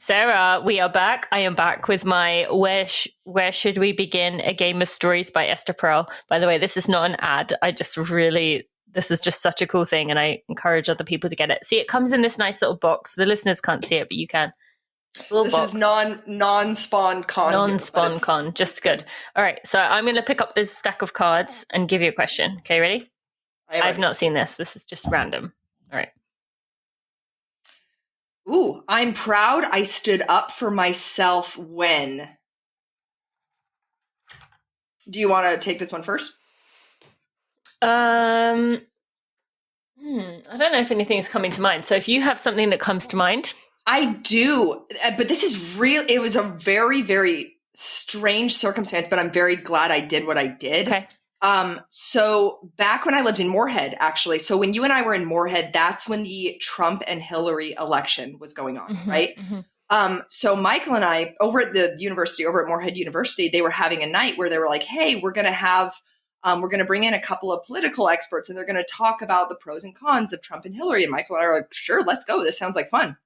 Sarah, we are back. I am back with my Where Should We Begin? A Game of Stories by Esther Perel. By the way, this is not an ad. This is just such a cool thing, and I encourage other people to get it. See, it comes in this nice little box. The listeners can't see it, but you can. This is non-spawn con. Non-spawn con, just good. All right, so I'm going to pick up this stack of cards and give you a question. Okay, ready? I've not seen this. This is just random. All right. Ooh, I'm proud I stood up for myself when. Do you want to take this one first? I don't know if anything is coming to mind. So if you have something that comes to mind. I do, but this is real. It was a very, very strange circumstance, but I'm very glad I did what I did. Okay. So back when I lived in Moorhead, actually, so when you and I were in Moorhead, that's when the Trump and Hillary election was going on, right? Mm-hmm. So Michael and I, over at Moorhead University, they were having a night where they were like, hey, we're going to bring in a couple of political experts and they're going to talk about the pros and cons of Trump and Hillary. And Michael and I were like, sure, let's go. This sounds like fun.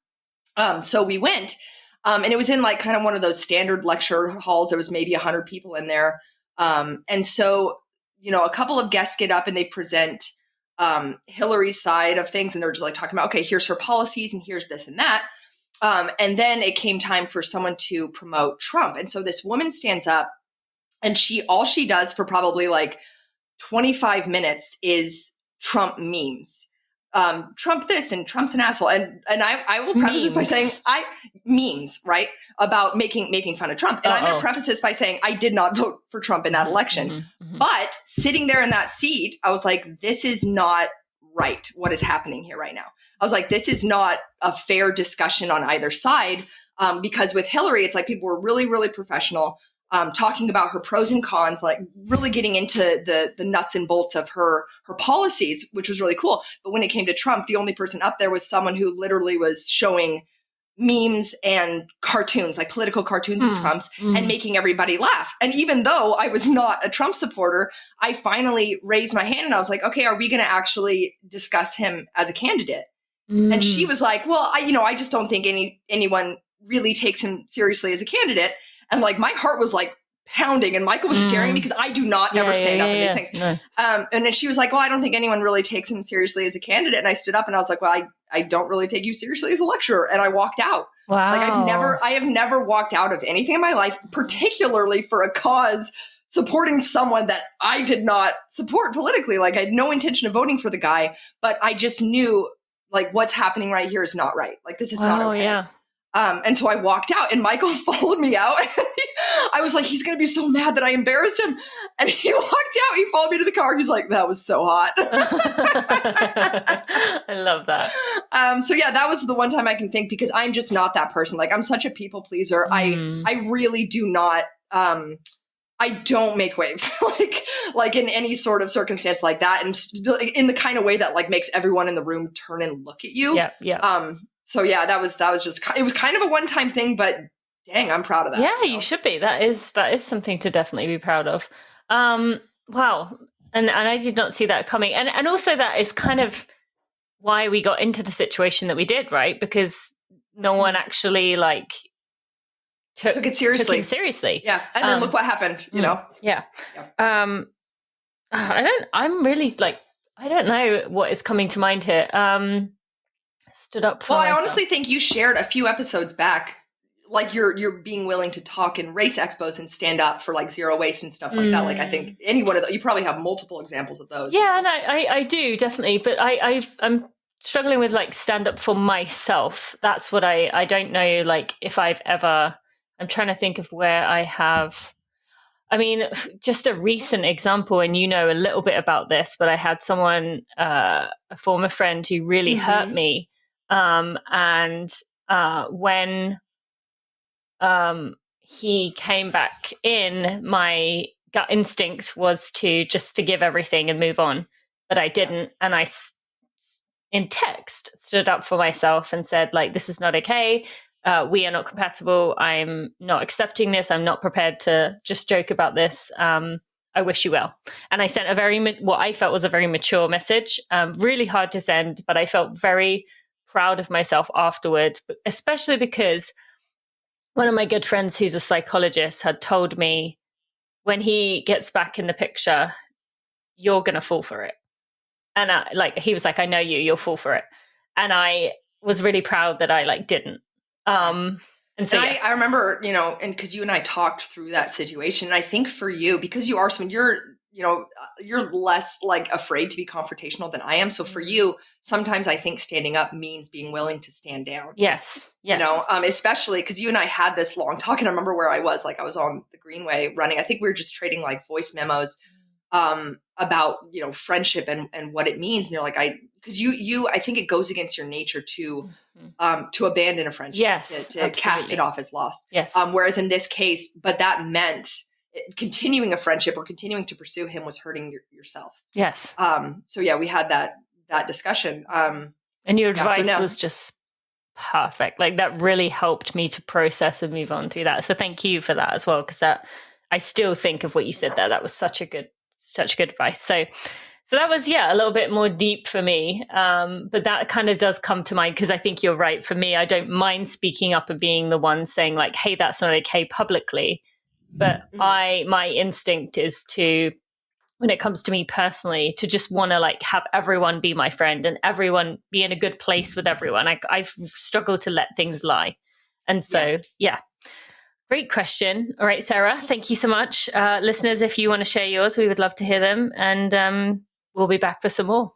So we went, and it was in like kind of one of those standard lecture halls. There was maybe 100 people in there. And so, a couple of guests get up and they present Hillary's side of things. And they're just like talking about, okay, here's her policies and here's this and that. And then it came time for someone to promote Trump. And so this woman stands up and all she does for probably like 25 minutes is Trump memes. Trump this and Trump's an asshole. And I will preface this by saying memes, right? About making fun of Trump. And I'm going to preface this by saying I did not vote for Trump in that election. But sitting there in that seat, I was like, this is not right. What is happening here right now? I was like, this is not a fair discussion on either side. Because with Hillary, it's like people were really, really professional. Talking about her pros and cons, like really getting into the nuts and bolts of her policies, which was really cool. But when it came to Trump, the only person up there was someone who literally was showing memes and cartoons, like political cartoons of Trump's and making everybody laugh. And even though I was not a Trump supporter, I finally raised my hand and I was like, okay, are we going to actually discuss him as a candidate? And she was like, well, I just don't think anyone really takes him seriously as a candidate. And like my heart was like pounding and Michael was staring at me because I do not ever stand up in these things. No. And then she was like, well, I don't think anyone really takes him seriously as a candidate. And I stood up and I was like, well, I don't really take you seriously as a lecturer. And I walked out. Wow. Like I have never walked out of anything in my life, particularly for a cause supporting someone that I did not support politically. Like I had no intention of voting for the guy, but I just knew like what's happening right here is not right. Like this is not okay. Yeah. And so I walked out and Michael followed me out. I was like, he's going to be so mad that I embarrassed him. And he walked out. He followed me to the car. He's like, that was so hot. I love that. So yeah, that was the one time I can think because I'm just not that person. Like I'm such a people pleaser. I really do not, I don't make waves like in any sort of circumstance like that. And in the kind of way that like makes everyone in the room turn and look at you. Yeah. Yeah. So yeah, that was just, it was kind of a one-time thing, but dang, I'm proud of that. Yeah, you should be. That is something to definitely be proud of. Wow. And I did not see that coming. And also that is kind of why we got into the situation that we did, right? Because no one actually like took it seriously. Took him seriously. Yeah. And then look what happened, you know? Yeah. I don't know what is coming to mind here. Stood up for myself. I honestly think you shared a few episodes back, like you're being willing to talk in race expos and stand up for like zero waste and stuff like that. Like I think any one of those, you probably have multiple examples of those. Yeah, and I do definitely, but I'm struggling with like stand up for myself. That's what I don't know. Like if I've ever, I'm trying to think of where I have. I mean, just a recent example, and you know a little bit about this, but I had someone, a former friend, who really hurt me. And when he came back in, my gut instinct was to just forgive everything and move on, but I didn't. And I, in text, stood up for myself and said, like, this is not okay. We are not compatible. I'm not accepting this. I'm not prepared to just joke about this. I wish you well. And I sent what I felt was a very mature message, really hard to send, but I felt very proud of myself afterward, especially because One of my good friends who's a psychologist had told me, when he gets back in the picture, you're going to fall for it. And he was like, I know you'll fall for it. And I was really proud that I didn't. And so and I remember, and because you and I talked through that situation, and I think for you, because you are someone, you're less afraid to be confrontational than I am. So for you, sometimes I think standing up means being willing to stand down. Yes. Especially because you and I had this long talk, and I remember where I was on the Greenway running. I think we were just trading voice memos about friendship and what it means. And you're like, because I think it goes against your nature to abandon a friendship, yes, to cast it off as lost. Yes. Whereas in this case, but that meant continuing a friendship or continuing to pursue him was hurting yourself. Yes. So yeah, we had that discussion. And your advice was just perfect. That really helped me to process and move on through that. So thank you for that as well, because I still think of what you said there. That was such good advice. So that was, a little bit more deep for me. But that kind of does come to mind, because I think you're right. For me, I don't mind speaking up and being the one saying hey, that's not okay publicly. But my instinct is to, when it comes to me personally, to just want to have everyone be my friend and everyone be in a good place with everyone. I've struggled to let things lie. And so, Great question. All right, Sarah, thank you so much. Listeners, if you want to share yours, we would love to hear them. And we'll be back for some more.